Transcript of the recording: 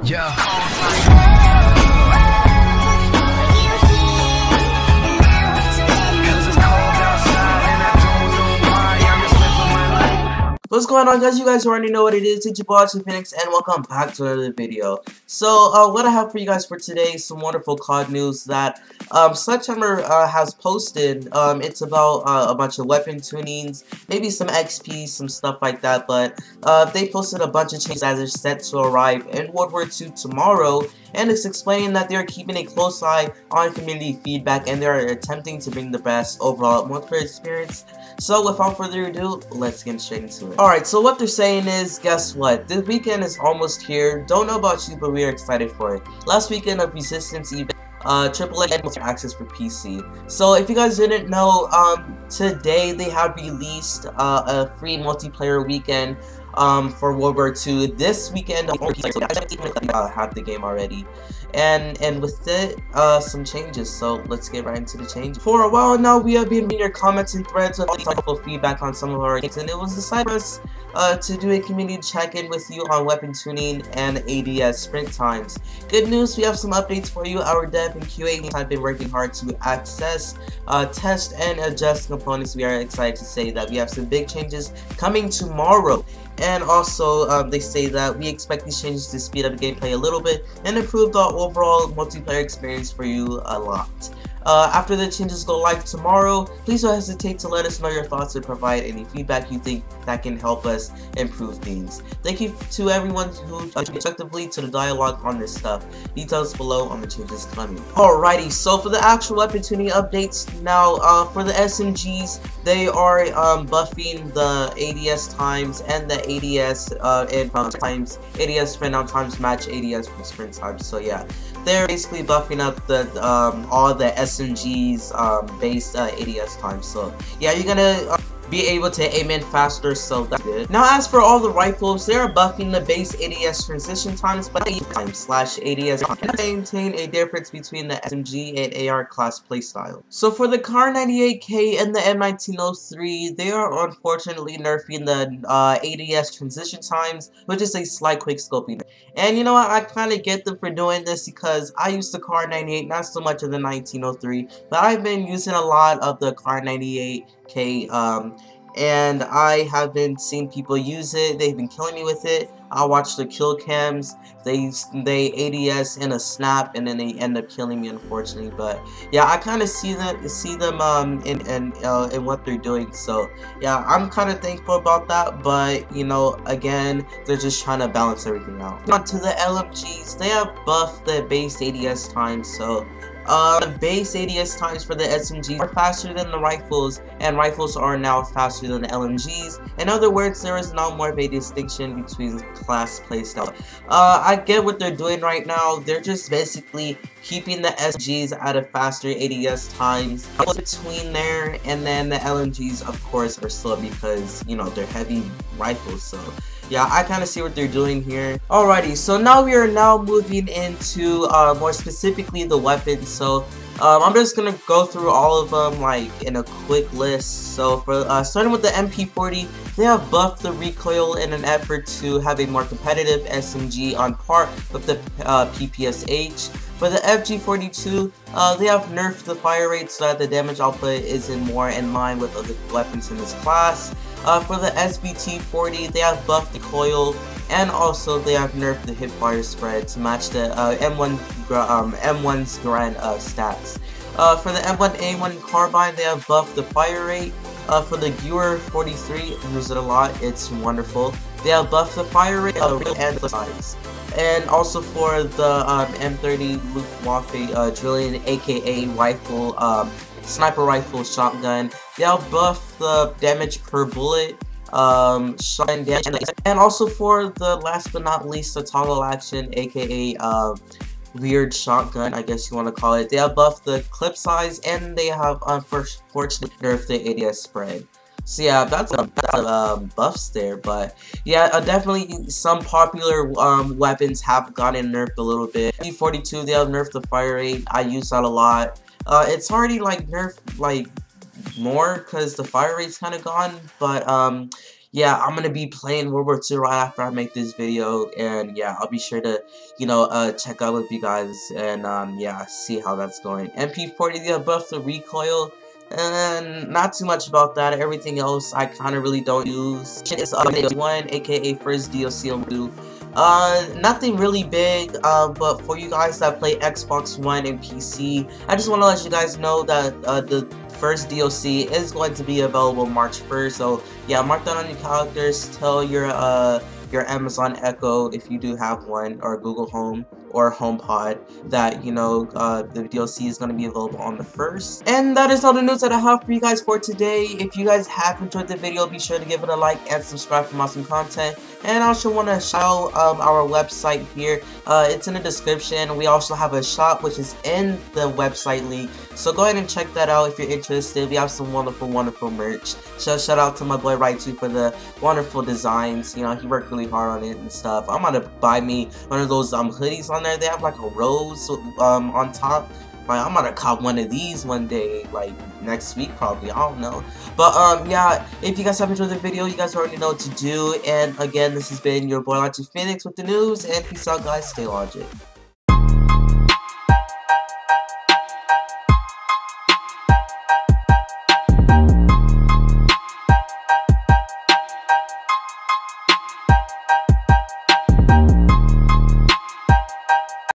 Yeah. What's going on, guys? You guys already know what it is. It's your boy SphinX, and welcome back to another video. So, what I have for you guys for today is some wonderful COD news that Sledgehammer has posted. It's about a bunch of weapon tunings, maybe some XP, some stuff like that. But they posted a bunch of changes that are set to arrive in World War II tomorrow, and it's explaining that they're keeping a close eye on community feedback and they're attempting to bring the best overall multiplayer experience. So, without further ado, let's get straight into it. Alright, so what they're saying is, guess what? This weekend is almost here. Don't know about you, but we are excited for it. Last weekend of Resistance event, AAA and access for PC. So if you guys didn't know, today they have released a free multiplayer weekend for World War II. This weekend, I have the game already. And with it, some changes, so let's get right into the changes. For a while now, we have been reading your comments and threads with helpful feedback on some of our games, and it was decided for us to do a community check-in with you on weapon tuning and ADS sprint times. Good news, we have some updates for you. Our dev and QA teams have been working hard to access, test, and adjust components. We are excited to say that we have some big changes coming tomorrow. And also, they say that we expect these changes to speed up the gameplay a little bit and improve the overall multiplayer experience for you a lot. After the changes go live tomorrow, please don't hesitate to let us know your thoughts and provide any feedback you think that can help us improve things. Thank you to everyone who contributed effectively to the dialogue on this stuff. Details below on the changes coming. Alrighty, so for the actual weapon tuning updates, now for the SMGs, they are buffing the ADS times and the ADS times. ADS sprint out times match ADS sprint times. So yeah, they're basically buffing up the all the SMGs based ADS times. So yeah, you're gonna be able to aim in faster, so that's good. Now as for all the rifles, they are buffing the base ADS transition times, but /ADS and maintain a difference between the SMG and AR class playstyle. So for the Kar 98K and the M1903, they are unfortunately nerfing the ADS transition times, which is a slight quick scoping. And you know what, I kind of get them for doing this because I used the Kar 98, not so much of the 1903, but I've been using a lot of the Kar 98K, and I have been seeing people use it. They've been killing me with it. I watch the kill cams. They ADS in a snap, and then they end up killing me, unfortunately. But yeah, I kind of see them in what they're doing. So yeah, I'm kind of thankful about that. But you know, again, they're just trying to balance everything out. On to the LMGs, they have buffed the base ADS time. So the base ADS times for the SMGs are faster than the rifles, and rifles are now faster than the LMGs. In other words, there is now more of a distinction between class playstyle. I get what they're doing right now. They're just basically keeping the SMGs at a faster ADS times between there, and then the LMGs, of course, are slow because, you know, they're heavy rifles. So yeah, I kind of see what they're doing here. Alrighty, so now we are moving into more specifically the weapons. So I'm just gonna go through all of them like in a quick list. So for starting with the MP40, they have buffed the recoil in an effort to have a more competitive SMG on par with the PPSH. For the FG42, they have nerfed the fire rate so that the damage output isn't more in line with other weapons in this class. For the SBT40, they have buffed the coil, and also they have nerfed the hipfire spread to match the M1's grand stats. For the M1A1 carbine, they have buffed the fire rate. For the Gewehr 43, use it a lot, it's wonderful. They have buffed the fire rate and the size. And also for the M30 Luftwaffe drilling, aka rifle, sniper rifle shotgun, they'll buff the damage per bullet, shotgun damage, and also for the last but not least, the toggle action, aka weird shotgun, I guess you want to call it. They have buffed the clip size, and they have unfortunately nerfed the ADS spread. So yeah, that's buffs there, but yeah, definitely some popular weapons have gotten nerfed a little bit. P42, they have nerfed the fire rate. I use that a lot. It's already like nerfed like more because the fire rate's kind of gone, but yeah, I'm gonna be playing World War II right after I make this video, and yeah, I'll be sure to, check out with you guys, and yeah, see how that's going. MP40, they buffed the recoil, and not too much about that. Everything else I kind of really don't use. It's one, aka first DLC I'm gonna do. Nothing really big, but for you guys that play Xbox One and PC, I just want to let you guys know that the first DLC is going to be available March 1st, so yeah, mark that on your calendars. Tell your Amazon Echo, if you do have one, or Google Home or HomePod, that the DLC is going to be available on the 1st. And that is all the news that I have for you guys for today. If you guys have enjoyed the video, be sure to give it a like and subscribe for awesome content. And I also want to shout out our website here. It's in the description. We also have a shop which is in the website link, so go ahead and check that out if you're interested. We have some wonderful merch. So shout out to my boy Raitu for the wonderful designs. He worked really hard on it and stuff. I'm gonna buy me one of those hoodies on there. They have like a rose on top. Like, I'm gonna cop one of these one day, like next week probably, I don't know. But yeah, if you guys have enjoyed the video, you guys already know what to do. And again, this has been your boy SphinX with the news, and peace out guys, stay logic.